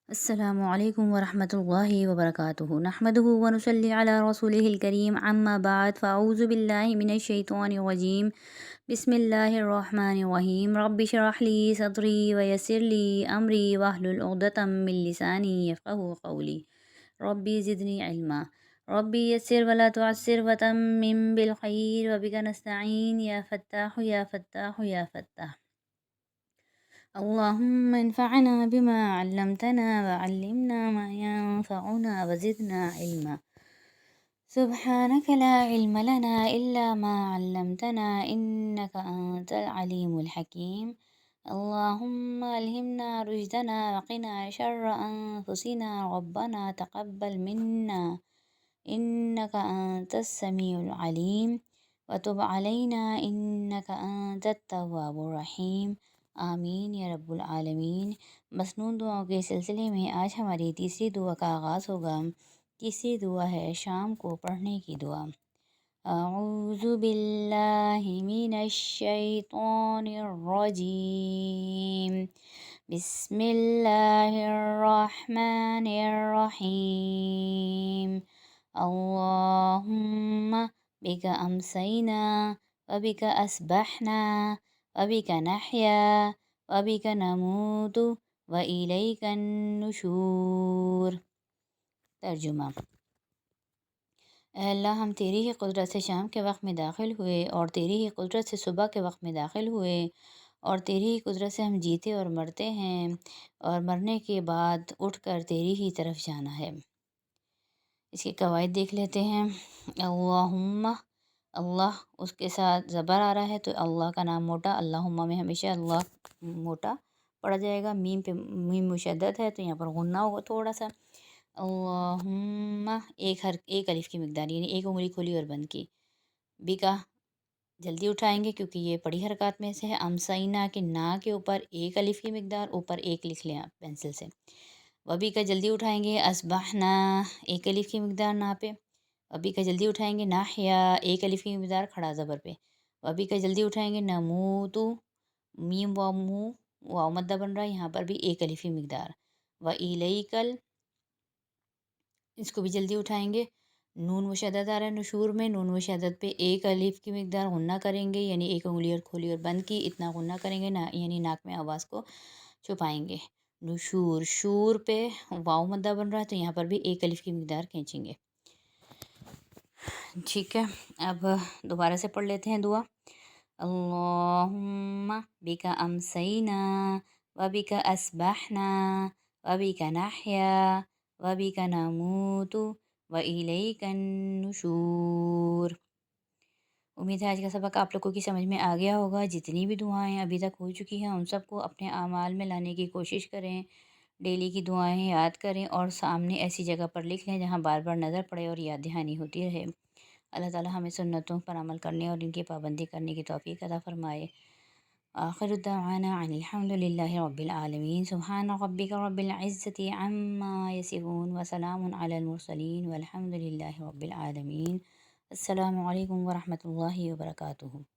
السلام علیکم ورحمۃ اللہ وبرکاتہ نحمدہ ونصلی علی رسولہ الکریم اما بعد فاعوذ باللہ من الشیطان الرجیم بسم اللہ الرحمن الرحیم رب اشرح لی صدری ویسر لی امری واحلل عقدۃ من لسانی یفقہوا قولی ربی زدنی علما ربی یسر ولا تعسر وتمم بالخیر وبک نستعین یا فتاح یا فتاح یا فتاح اللهم انفعنا بما علمتنا وعلمنا ما ينفعنا وزدنا علما سبحانك لا علم لنا إلا ما علمتنا إنك أنت العليم الحكيم اللهم ألهمنا رشدنا وقنا شر أنفسنا ربنا تقبل منا إنك أنت السميع العليم وتب علينا إنك أنت التواب الرحيم آمین یا رب العالمین۔ مسنون دعاؤں کے سلسلے میں آج ہماری تیسری دعا کا آغاز ہوگا۔ تیسری دعا ہے شام کو پڑھنے کی دعا۔ اعوذ باللہ من الشیطان الرجیم، بسم اللہ الرحمن الرحیم، اللہم بک امسینا وبک اسبحنا وبک نحیا وبک نموت والیک النشور۔ ترجمہ: اے اللہ، ہم تیری ہی قدرت سے شام کے وقت میں داخل ہوئے اور تیری ہی قدرت سے صبح کے وقت میں داخل ہوئے، اور تیری ہی قدرت سے ہم جیتے اور مرتے ہیں، اور مرنے کے بعد اٹھ کر تیری ہی طرف جانا ہے۔ اس کے قواعد دیکھ لیتے ہیں۔ اللہم، اللہ اس کے ساتھ زبر آ رہا ہے تو اللہ کا نام موٹا، اللہم میں ہمیشہ اللہ موٹا پڑا جائے گا۔ میم پہ میم مشدد ہے تو یہاں پر غنہ ہوگا تھوڑا سا۔ اللہم ایک الف کی مقدار، یعنی ایک انگلی کھلی اور بند کی۔ بی کا جلدی اٹھائیں گے کیونکہ یہ پڑی حرکات میں سے ہے۔ امسینا کے نا کے اوپر ایک الف کی مقدار، اوپر ایک لکھ لیں آپ پینسل سے۔ وبی کا جلدی اٹھائیں گے، اسبحنا ایک الف کی مقدار نا پہ۔ وبی کا جلدی اٹھائیں گے، ناحیا ایک الف کی مقدار کھڑا زبر پہ۔ وبی کا جلدی اٹھائیں گے، نموتو میم و مو واو مدہ بن رہا ہے، یہاں پر بھی ایک الف کی مقدار۔ و الیکل اس کو بھی جلدی اٹھائیں گے، نون مشدد آ رہا ہے نشور میں، نون مشدد پہ ایک الف کی مقدار غنہ کریں گے، یعنی ایک انگلی اور کھولی اور بند کی، اتنا غنہ کریں گے یعنی ناک میں آواز کو چھپائیں گے۔ نشور شور پہ واو مدہ بن رہا ہے تو یہاں پر بھی ایک الف کی مقدار کھینچیں گے۔ ٹھیک ہے، اب دوبارہ سے پڑھ لیتے ہیں دعا۔ اللہم بک امسینا وبک اسبحنا وبک نحیا وبک نموت والیک النشور۔ امید ہے آج کا سبق آپ لوگوں کی سمجھ میں آ گیا ہوگا۔ جتنی بھی دعائیں ابھی تک ہو چکی ہیں ان سب کو اپنے اعمال میں لانے کی کوشش کریں، ڈیلی کی دعائیں یاد کریں اور سامنے ایسی جگہ پر لکھ لیں جہاں بار بار نظر پڑے اور یاد دہانی ہوتی رہے۔ اللہ تعالی ہمیں سنتوں پر عمل کرنے اور ان کی پابندی کرنے کی توفیق عطا فرمائے۔ آخر الدعوانا عن الحمد للہ رب العالمین، سبحان ربک رب العزت عما یصفون وسلام علی المرسلین والحمد للہ رب العالمین۔ السلام علیکم ورحمۃ اللہ وبرکاتہ۔